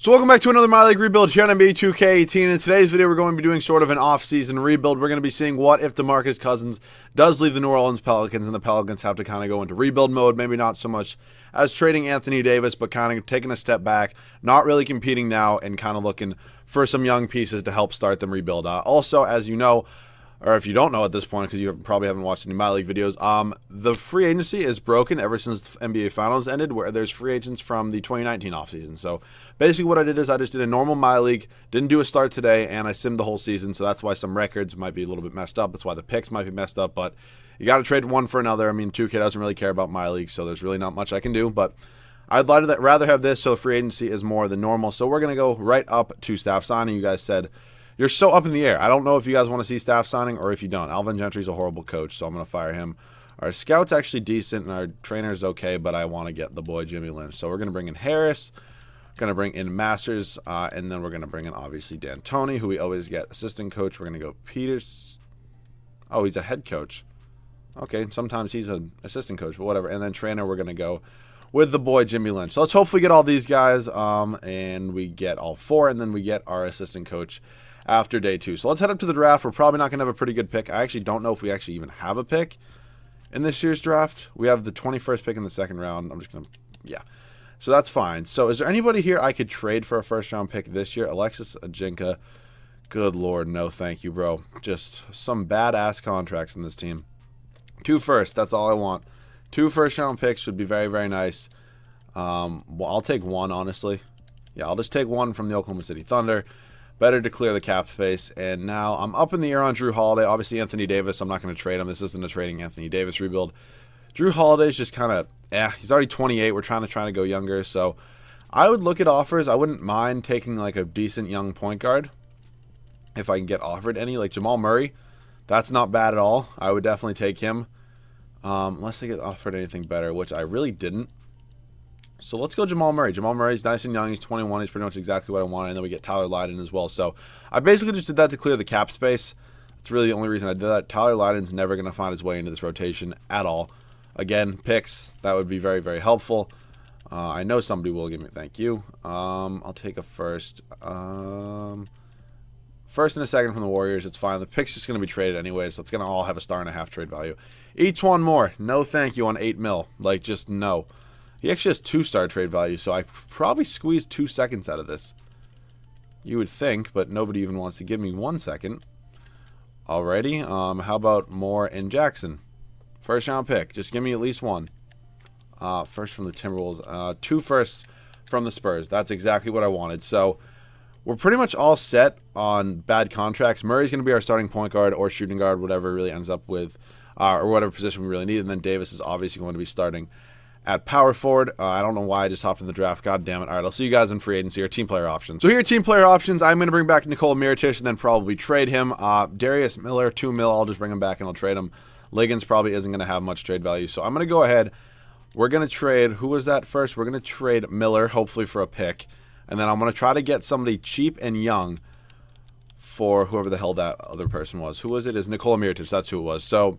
So welcome back to another My League rebuild here on NBA 2K18. In today's video, we're going to be doing sort of an off-season rebuild. We're going to be seeing what if Demarcus Cousins does leave the New Orleans Pelicans and the Pelicans have to kind of go into rebuild mode. Maybe not so much as trading Anthony Davis, but kind of taking a step back, not really competing now, and kind of looking for some young pieces to help start them rebuild. Also, as you know, or if you don't know at this point because you probably haven't watched any My League videos, the free agency is broken ever since the NBA Finals ended, where there's free agents from the 2019 offseason. So basically what I did is I just did a normal My League, didn't do a start today, and I simmed the whole season, so that's why some records might be a little bit messed up. That's why the picks might be messed up, but you got to trade one for another. I mean, 2K doesn't really care about My League, so there's really not much I can do, but I'd rather have this so free agency is more than normal. So we're going to go right up to staff signing. You guys said you're so up in the air. I don't know if you guys want to see staff signing or if you don't. Alvin Gentry's a horrible coach, so I'm going to fire him. Our scout's actually decent, and our trainer's okay, but I want to get the boy Jimmy Lynch. So we're going to bring in Harris, going to bring in Masters, and then we're going to bring in, obviously, D'Antoni, who we always get. Assistant coach, we're going to go Peters. Oh, he's a head coach. Okay, sometimes he's an assistant coach, but whatever. And then trainer, we're going to go with the boy Jimmy Lynch. So let's hopefully get all these guys, and we get all four, and then we get our assistant coach after day 2. So let's head up to the draft. We're probably not going to have a pretty good pick. I actually don't know if we actually even have a pick in this year's draft. We have the 21st pick in the second round. I'm just going to, yeah. So that's fine. So is there anybody here I could trade for a first-round pick this year? Alexis Ajinka. Good Lord, no thank you, bro. Just some badass contracts in this team. 2 firsts, that's all I want. 2 first-round picks would be very, very nice. Well, I'll take 1, honestly. Yeah, I'll just take 1 from the Oklahoma City Thunder. Better to clear the cap space. And now I'm up in the air on Drew Holiday. Obviously, Anthony Davis, I'm not going to trade him. This isn't a trading Anthony Davis rebuild. Drew Holiday's just kind of, he's already 28. We're trying to go younger. So I would look at offers. I wouldn't mind taking like a decent young point guard if I can get offered any. Like Jamal Murray, that's not bad at all. I would definitely take him. Unless they get offered anything better, which I really didn't. So let's go Jamal Murray. Jamal Murray's nice and young. He's 21. He's pretty much exactly what I wanted. And then we get Tyler Lydon as well. So I basically just did that to clear the cap space. That's really the only reason I did that. Tyler Lydon's never going to find his way into this rotation at all. Again, picks, that would be very, very helpful. I know somebody will give me thank you. I'll take a first. First and a second from the Warriors. It's fine. The pick's just going to be traded anyway, so it's going to all have a 1.5-star trade value. Each one more. No thank you on 8 mil. Like, just no. He actually has 2-star trade value, so I probably squeezed 2 seconds out of this. You would think, but nobody even wants to give me 1 second. Alrighty. How about Moore and Jackson? First round pick. Just give me at least 1. First from the Timberwolves. 2 firsts from the Spurs. That's exactly what I wanted. So we're pretty much all set on bad contracts. Murray's going to be our starting point guard or shooting guard, whatever it really ends up with, or whatever position we really need. And then Davis is obviously going to be starting at power forward. I don't know why I just hopped in the draft. God damn it. All right, I'll see you guys in free agency or team player options. So here are team player options. I'm going to bring back Nikola Mirotic and then probably trade him. Darius Miller, 2 mil. I'll just bring him back and I'll trade him. Liggins probably isn't going to have much trade value. So I'm going to go ahead. We're going to trade. Who was that first? We're going to trade Miller, hopefully for a pick. And then I'm going to try to get somebody cheap and young for whoever the hell that other person was. Who was it? It's Nikola Mirotic. That's who it was. So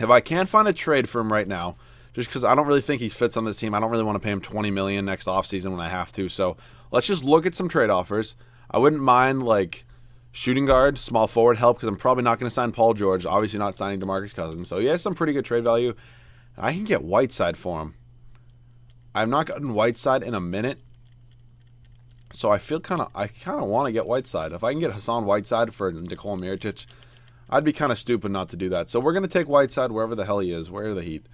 if I can't find a trade for him right now, just because I don't really think he fits on this team. I don't really want to pay him $20 million next offseason when I have to. So let's just look at some trade offers. I wouldn't mind like shooting guard, small forward help because I'm probably not going to sign Paul George. Obviously not signing Demarcus Cousins. So he has some pretty good trade value. I can get Whiteside for him. I've not gotten Whiteside in a minute. So I kind of want to get Whiteside. If I can get Hassan Whiteside for Nikola Mirotic, I'd be kind of stupid not to do that. So we're going to take Whiteside wherever the hell he is. Where are the Heat?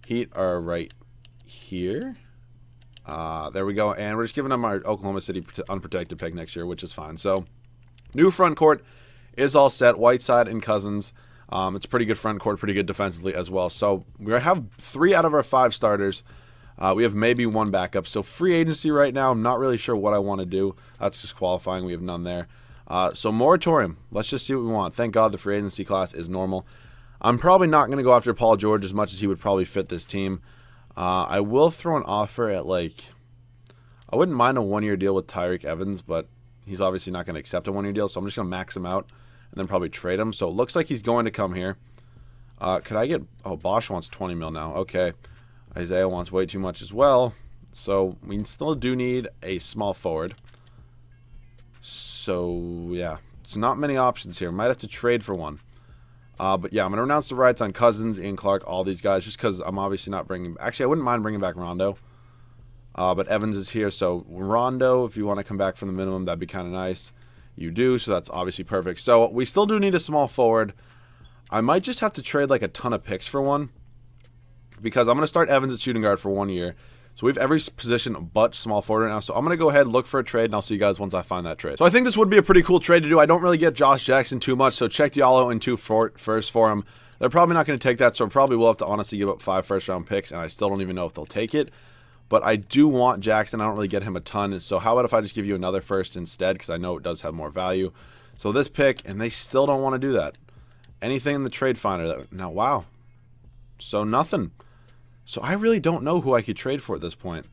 Heat are right here. There we go. And we're just giving them our Oklahoma City unprotected pick next year, which is fine. So new front court is all set. Whiteside and Cousins. It's a pretty good front court, pretty good defensively as well. So we have 3 out of our 5 starters. We have maybe 1 backup. So free agency right now, I'm not really sure what I want to do. That's just qualifying. We have none there. So moratorium. Let's just see what we want. Thank God the free agency class is normal. I'm probably not going to go after Paul George as much as he would probably fit this team. I will throw an offer at like, I wouldn't mind a 1-year deal with Tyreke Evans, but he's obviously not going to accept a 1-year deal. So I'm just going to max him out and then probably trade him. So it looks like he's going to come here. Could I get, oh, Bosch wants 20 mil now. Okay. Isaiah wants way too much as well. So we still do need a small forward. So, yeah. It's not many options here. Might have to trade for one. But, yeah, I'm going to announce the rights on Cousins, Ian Clark, all these guys, just because I'm obviously not bringing... Actually, I wouldn't mind bringing back Rondo. But Evans is here, so Rondo, if you want to come back from the minimum, that'd be kind of nice. You do, so that's obviously perfect. So we still do need a small forward. I might just have to trade like a ton of picks for one, because I'm going to start Evans at shooting guard for 1 year. So we have every position but small forward right now. So I'm going to go ahead and look for a trade, and I'll see you guys once I find that trade. So I think this would be a pretty cool trade to do. I don't really get Josh Jackson too much, so check Diallo and 2 first for him. They're probably not going to take that, so probably will have to honestly give up 5 first-round picks, and I still don't even know if they'll take it. But I do want Jackson. I don't really get him a ton. So how about if I just give you another first instead, because I know it does have more value. So this pick, and they still don't want to do that. Anything in the trade finder. Now, wow. So nothing. So I really don't know who I could trade for at this point.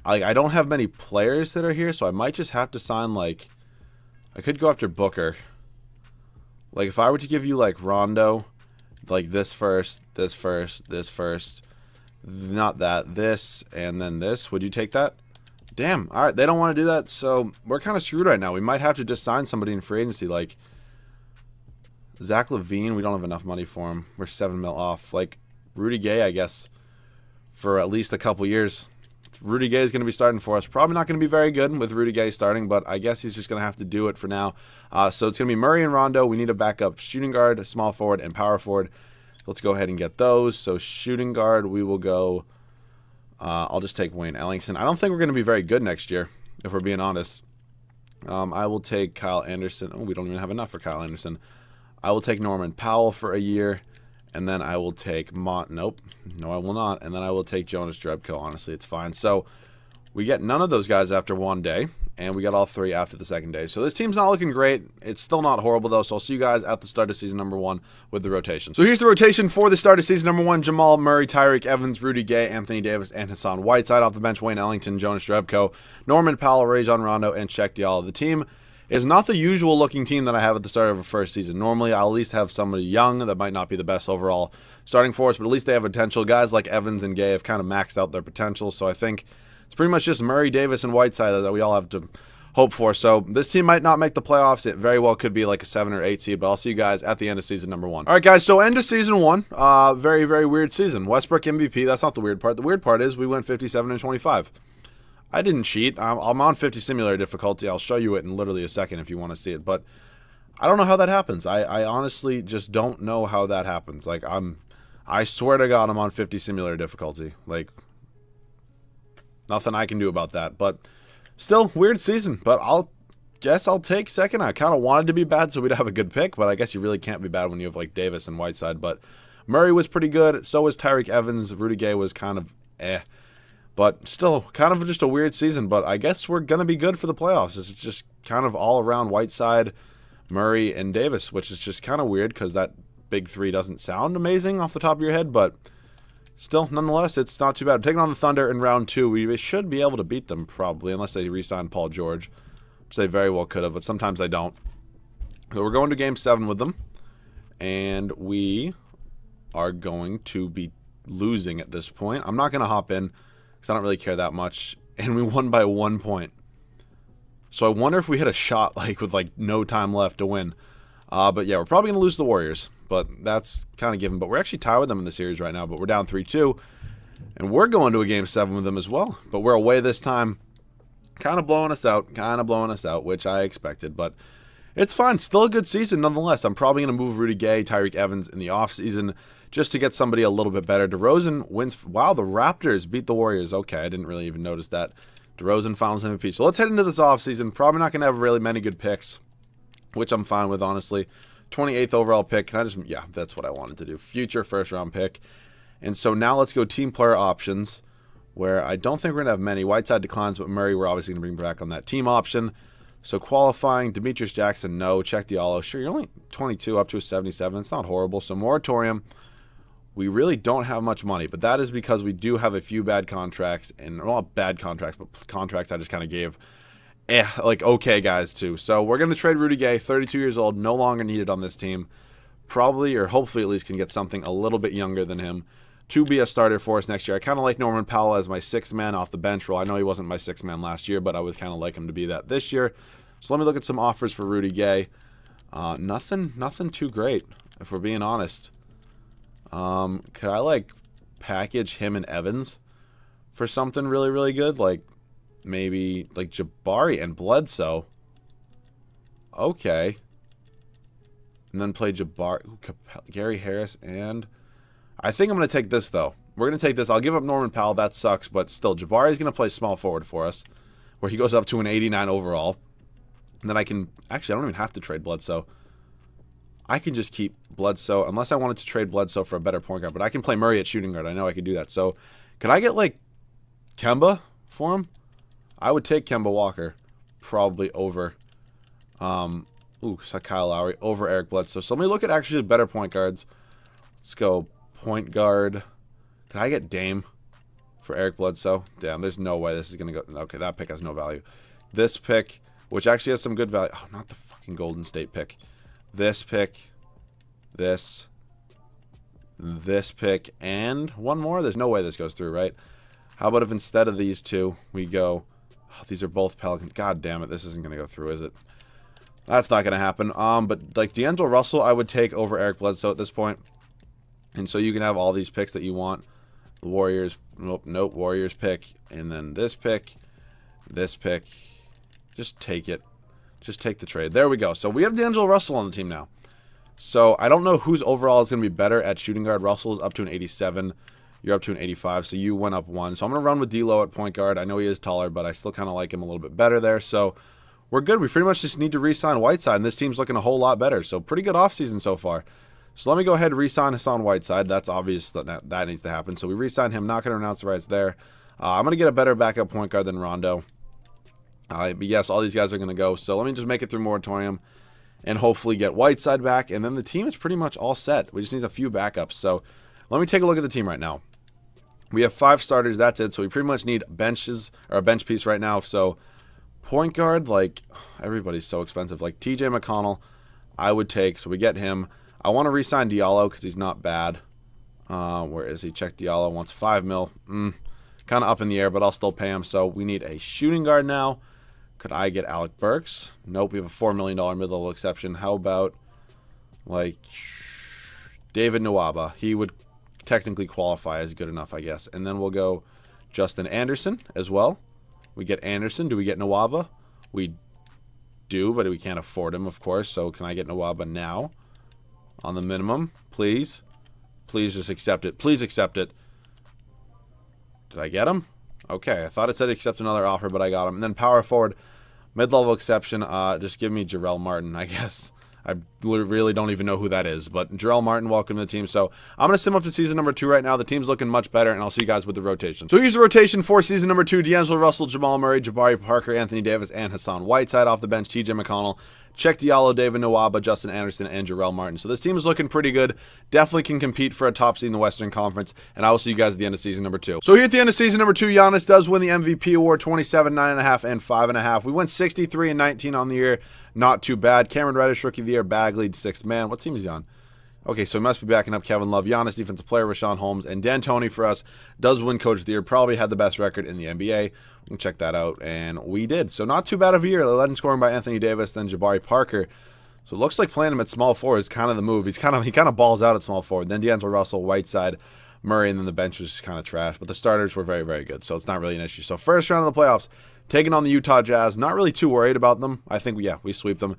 I don't have many players that are here, so I might just have to sign, like... I could go after Booker. Like, if I were to give you, like, Rondo, like this first, this first, this first... Not that, this, and then this. Would you take that? Damn. All right, they don't want to do that, so we're kind of screwed right now. We might have to just sign somebody in free agency, like Zach LaVine. We don't have enough money for him. We're 7 mil off. Like Rudy Gay, I guess, for at least a couple years. Rudy Gay is going to be starting for us. Probably not going to be very good with Rudy Gay starting, but I guess he's just going to have to do it for now. So it's going to be Murray and Rondo. We need a backup shooting guard, a small forward, and power forward. Let's go ahead and get those. So shooting guard, we will go... I'll just take Wayne Ellington. I don't think we're going to be very good next year, if we're being honest. I will take Kyle Anderson. Oh, we don't even have enough for Kyle Anderson. I will take Norman Powell for a year. And then I will take Nope. No, I will not. And then I will take Jonas Drebko. Honestly, it's fine. So we get none of those guys after 1 day. And we got all 3 after the 2nd day. So this team's not looking great. It's still not horrible, though. So I'll see you guys at the start of season number 1 with the rotation. So here's the rotation for the start of season number 1. Jamal Murray, Tyreek Evans, Rudy Gay, Anthony Davis, and Hassan Whiteside. Off the bench, Wayne Ellington, Jonas Drebko, Norman Powell, Rajon Rondo, and Check Diallo. The team is not the usual looking team that I have at the start of a first season. Normally, I'll at least have somebody young that might not be the best overall starting for us, but at least they have potential. Guys like Evans and Gay have kind of maxed out their potential. So I think it's pretty much just Murray, Davis, and Whiteside that we all have to hope for. So this team might not make the playoffs. It very well could be like a 7 or 8 seed, but I'll see you guys at the end of season number 1. All right, guys, so end of season 1. Very, very weird season. Westbrook MVP. That's not the weird part. The weird part is we went 57 and 25. I didn't cheat. I'm on 50 simulator difficulty. I'll show you it in literally a second if you want to see it, but I don't know how that happens. I honestly just don't know how that happens. Like, I swear to God, I'm on 50 simulator difficulty. Like, nothing I can do about that, but still, weird season, but I'll take second. I kind of wanted to be bad so we'd have a good pick, but I guess you really can't be bad when you have, like, Davis and Whiteside. But Murray was pretty good. So was Tyreek Evans. Rudy Gay was kind of But still, kind of just a weird season. But I guess we're going to be good for the playoffs. It's just kind of all around Whiteside, Murray, and Davis, which is just kind of weird because that big 3 doesn't sound amazing off the top of your head, but still, nonetheless, it's not too bad. Taking on the Thunder in round 2, we should be able to beat them probably, unless they re-sign Paul George, which they very well could have, but sometimes they don't. So we're going to Game 7 with them, and we are going to be losing at this point. I'm not going to hop in because I don't really care that much, and we won by 1 point. So I wonder if we hit a shot with no time left to win. But yeah, we're probably going to lose the Warriors. But that's kind of given. But we're actually tied with them in the series right now. But we're down 3-2. And we're going to a Game 7 with them as well. But we're away this time. Kind of blowing us out. Which I expected. But it's fine. Still a good season nonetheless. I'm probably going to move Rudy Gay, Tyreek Evans in the offseason just to get somebody a little bit better. DeRozan wins. Wow, the Raptors beat the Warriors. Okay, I didn't really even notice that. DeRozan finals MVP. So let's head into this offseason. Probably not going to have really many good picks, which I'm fine with, honestly. 28th overall pick. Yeah, that's what I wanted to do. Future first-round pick. And so now let's go team player options, where I don't think we're going to have many. Whiteside declines, but Murray we're obviously going to bring back on that team option. So qualifying, Demarcus Jackson, no. Check Diallo. Sure, you're only 22 up to a 77. It's not horrible. So moratorium. We really don't have much money, but that is because we do have a few bad contracts, and not bad contracts, but contracts I just kind of gave okay guys too. So we're going to trade Rudy Gay, 32 years old, no longer needed on this team. Probably, or hopefully at least, can get something a little bit younger than him to be a starter for us next year. I kind of like Norman Powell as my 6th man off the bench role. I know he wasn't my 6th man last year, but I would kind of like him to be that this year. So let me look at some offers for Rudy Gay. Nothing too great, if we're being honest. Could I, like, package him and Evans for something really, really good? Like, maybe, like, Jabari and Bledsoe. Okay. And then play Jabari, Gary Harris, and I think I'm going to take this, though. We're going to take this. I'll give up Norman Powell. That sucks, but still, Jabari is going to play small forward for us, where he goes up to an 89 overall. And then I can, actually, I don't even have to trade Bledsoe. I can just keep Bledsoe, unless I wanted to trade Bledsoe for a better point guard, but I can play Murray at shooting guard. I know I could do that. So, could I get, like, Kemba for him? I would take Kemba Walker, probably over, Kyle Lowry, over Eric Bledsoe. So let me look at actually the better point guards. Let's go point guard. Can I get Dame for Eric Bledsoe? Damn, there's no way this is going to go. Okay, that pick has no value. This pick, which actually has some good value. Oh, not the fucking Golden State pick. This pick, this pick, and one more. There's no way this goes through, right? How about if instead of these two, we go, oh, these are both Pelicans. God damn it, this isn't going to go through, is it? That's not going to happen. But like D'Angelo Russell, I would take over Eric Bledsoe at this point. And so you can have all these picks that you want. The Warriors, nope, Warriors pick, and then this pick. Just take it. Just take the trade. There we go. So we have D'Angelo Russell on the team now. So I don't know whose overall is going to be better at shooting guard. Russell is up to an 87. You're up to an 85, so you went up one. So I'm going to run with D'Lo at point guard. I know he is taller, but I still kind of like him a little bit better there. So we're good. We pretty much just need to re-sign Whiteside, and this team's looking a whole lot better. So pretty good offseason so far. So let me go ahead and re-sign Hassan Whiteside. That's obvious that needs to happen. So we re-sign him. Not going to announce the rights there. I'm going to get a better backup point guard than Rondo. But yes, all these guys are going to go. So let me just make it through moratorium and hopefully get Whiteside back. And then the team is pretty much all set. We just need a few backups. So let me take a look at the team right now. We have 5 starters. That's it. So we pretty much need benches or a bench piece right now. So point guard, like, everybody's so expensive. Like TJ McConnell, I would take. So we get him. I want to re-sign Diallo because he's not bad. Where is he? Check Diallo wants $5 million. Kind of up in the air, but I'll still pay him. So we need a shooting guard now. Could I get Alec Burks? Nope, we have a $4 million mid-level exception. How about, like, David Nwaba? He would technically qualify as good enough, I guess. And then we'll go Justin Anderson as well. We get Anderson. Do we get Nwaba? We do, but we can't afford him, of course. So can I get Nwaba now on the minimum? Please. Please just accept it. Please accept it. Did I get him? Okay, I thought it said accept another offer, but I got him. And then power forward, mid-level exception. Just give me Jarrell Martin, I guess. I really don't even know who that is. But Jarrell Martin, welcome to the team. So I'm going to sim up to season number 2 right now. The team's looking much better, and I'll see you guys with the rotation. So here's the rotation for season number 2. D'Angelo Russell, Jamal Murray, Jabari Parker, Anthony Davis, and Hassan Whiteside off the bench. TJ McConnell, Check Diallo, David Nwaba, Justin Anderson, and Jarrell Martin. So this team is looking pretty good. Definitely can compete for a top seed in the Western Conference. And I will see you guys at the end of season number 2. So here at the end of season number 2, Giannis does win the MVP award, 27, 9.5, and 5.5. We went 63 and 19 on the year. Not too bad. Cameron Reddish, Rookie of the Year. Bagley, 6th man. What team is he on? Okay, so he must be backing up Kevin Love. Giannis, Defensive Player, Rashawn Holmes. And D'Antoni for us does win Coach of the Year. Probably had the best record in the NBA. We can check that out. And we did. So not too bad of a year. 11 scoring by Anthony Davis, then Jabari Parker. So it looks like playing him at small forward is kind of the move. He kind of balls out at small forward. Then D'Angelo Russell, Whiteside, Murray, and then the bench was just kind of trash. But the starters were very, very good. So it's not really an issue. So first round of the playoffs, taking on the Utah Jazz. Not really too worried about them. I think, yeah, we sweep them.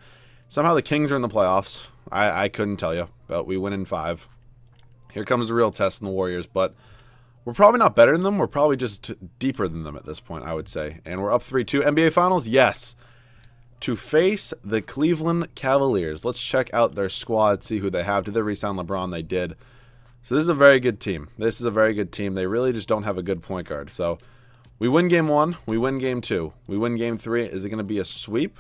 Somehow the Kings are in the playoffs. I couldn't tell you, but we win in 5. Here comes the real test in the Warriors, but we're probably not better than them. We're probably just deeper than them at this point, I would say. And we're up 3-2. NBA Finals, yes. To face the Cleveland Cavaliers. Let's check out their squad, see who they have. Did they re-sign LeBron? They did. So this is a very good team. This is a very good team. They really just don't have a good point guard. So we win game 1. We win game 2. We win game 3. Is it going to be a sweep?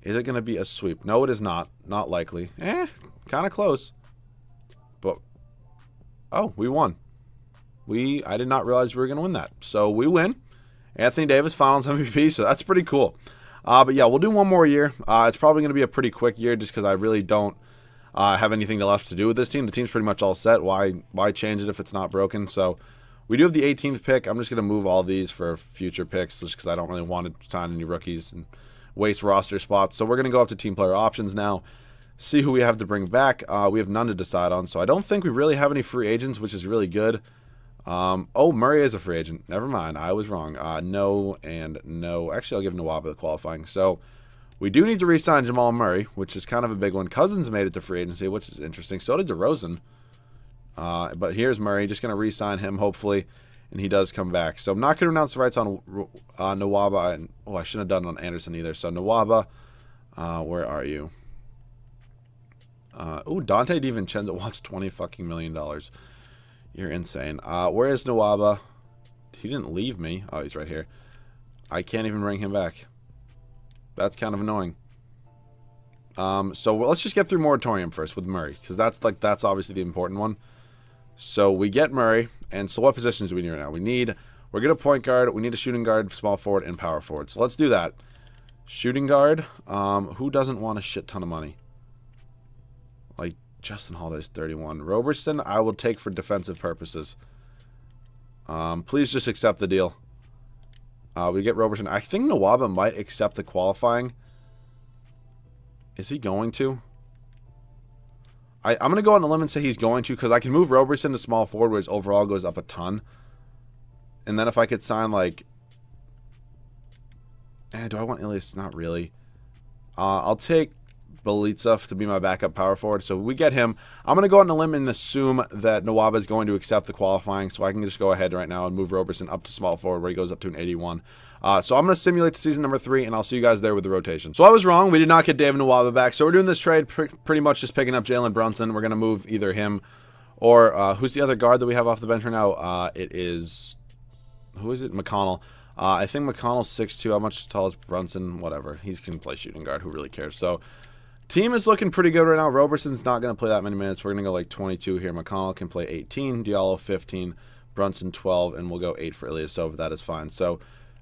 Is it going to be a sweep? No, it is not. Not likely. Kind of close. But, oh, we won. I did not realize we were going to win that. So we win. Anthony Davis, Finals MVP, so that's pretty cool. But yeah, we'll do one more year. It's probably going to be a pretty quick year just because I really don't have anything left to do with this team. The team's pretty much all set. Why change it if it's not broken? So we do have the 18th pick. I'm just going to move all these for future picks just because I don't really want to sign any rookies and waste roster spots. So we're going to go up to team player options now, see who we have to bring back. We have none to decide on, so I don't think we really have any free agents, which is really good. Oh, Murray is a free agent. Never mind, I was wrong. No and no. Actually, I'll give Nwaba the qualifying. So we do need to re-sign Jamal Murray, which is kind of a big one. Cousins made it to free agency, which is interesting. So did DeRozan. But here's Murray. Just going to re-sign him, hopefully, and he does come back. So I'm not going to announce the rights on Nwaba. And, I shouldn't have done it on Anderson either. So Nwaba, where are you? Dante DiVincenzo wants $20 million. You're insane. Where is Nwaba? He didn't leave me. Oh, he's right here. I can't even bring him back. That's kind of annoying. So let's just get through moratorium first with Murray, because that's obviously the important one. So we get Murray, and so what positions do we need right now? We're good at point guard. We need a shooting guard, small forward, and power forward. So let's do that. Shooting guard. Who doesn't want a shit ton of money? Like Justin Holiday's 31. Roberson, I will take for defensive purposes. Please just accept the deal. We get Roberson. I think Nwaba might accept the qualifying. Is he going to? I'm going to go on the limb and say he's going to, because I can move Roberson to small forward, where his overall goes up a ton. And then if I could sign, like... do I want Ilias? Not really. I'll take Belitza to be my backup power forward. So we get him. I'm going to go on the limb and assume that Nwaba is going to accept the qualifying, so I can just go ahead right now and move Roberson up to small forward, where he goes up to an 81. So I'm going to simulate the season number 3, and I'll see you guys there with the rotation. So I was wrong. We did not get David Nwaba back. So we're doing this trade pretty much just picking up Jalen Brunson. We're going to move either him or who's the other guard that we have off the bench right now? It is... Who is it? McConnell. I think McConnell's 6'2". How much tall is Brunson? Whatever. He can play shooting guard. Who really cares? So team is looking pretty good right now. Roberson's not going to play that many minutes. We're going to go like 22 here. McConnell can play 18. Diallo 15. Brunson 12. And we'll go 8 for Ilyasova. That is fine. So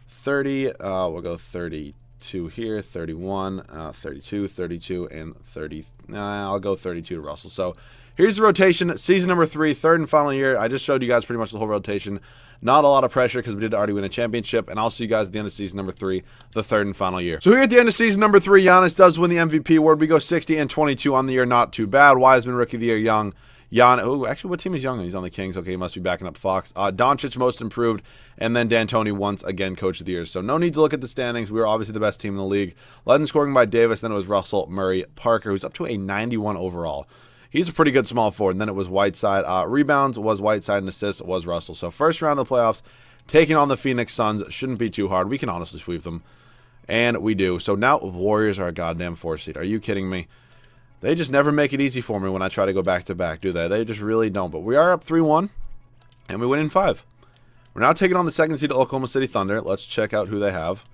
30, we'll go 32 here, 31, 32, 32, and 30. I'll go 32 to Russell. So here's the rotation. Season number 3, third and final year. I just showed you guys pretty much the whole rotation. Not a lot of pressure because we did already win a championship. And I'll see you guys at the end of season number 3, the third and final year. So here at the end of season number 3, Giannis does win the MVP award. We go 60 and 22 on the year. Not too bad. Wiseman, Rookie of the Year, Young. Actually, what team is Young? He's on the Kings. Okay, he must be backing up Fox. Doncic, most improved. And then D'Antoni, once again, Coach of the Year. So no need to look at the standings. We were obviously the best team in the league. Led in scoring by Davis. Then it was Russell, Murray, Parker, who's up to a 91 overall. He's a pretty good small forward. And then it was Whiteside. Rebounds was Whiteside, and assists was Russell. So first round of the playoffs, taking on the Phoenix Suns shouldn't be too hard. We can honestly sweep them. And we do. So now Warriors are a goddamn 4 seed. Are you kidding me? They just never make it easy for me when I try to go back-to-back, do they? They just really don't. But we are up 3-1, and we win in 5. We're now taking on the second seed Oklahoma City Thunder. Let's check out who they have.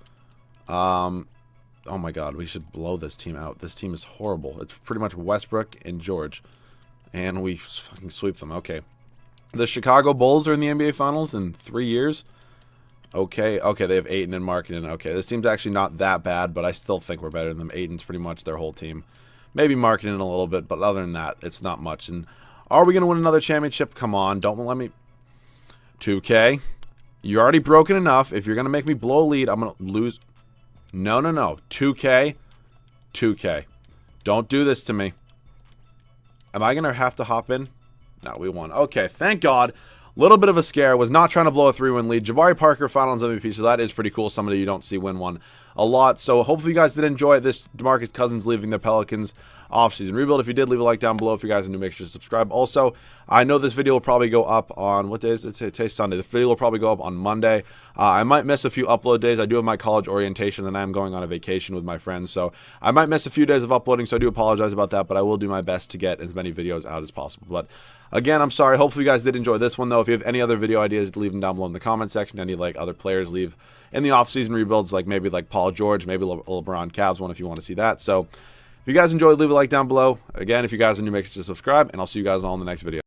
Oh, my God. We should blow this team out. This team is horrible. It's pretty much Westbrook and George. And we fucking sweep them. Okay. The Chicago Bulls are in the NBA Finals in 3 years. Okay, they have Ayton and Markkanen. Okay, this team's actually not that bad, but I still think we're better than them. Ayton's pretty much their whole team. Maybe Markkanen a little bit, but other than that, it's not much. And are we going to win another championship? Come on, don't let me... 2K, you're already broken enough. If you're going to make me blow a lead, I'm going to lose. No. 2K. Don't do this to me. Am I going to have to hop in? No, we won. Okay, thank God. Little bit of a scare. Was not trying to blow a 3-win lead. Jabari Parker, Finals MVP, so that is pretty cool. Somebody you don't see win one a lot. So hopefully you guys did enjoy this. Demarcus Cousins leaving the Pelicans offseason rebuild. If you did, leave a like down below. If you guys are new, make sure to subscribe. Also, I know this video will probably go up on, what day is it? Today's Sunday. The video will probably go up on Monday. I might miss a few upload days. I do have my college orientation, and I'm going on a vacation with my friends. So I might miss a few days of uploading, so I do apologize about that, but I will do my best to get as many videos out as possible. But again, I'm sorry. Hopefully you guys did enjoy this one, though. If you have any other video ideas, leave them down below in the comment section. Any like other players, leave in the offseason rebuilds, like maybe like Paul George, maybe LeBron Cavs one if you want to see that. So if you guys enjoyed, leave a like down below. Again, if you guys are new, make sure to subscribe, and I'll see you guys all in the next video.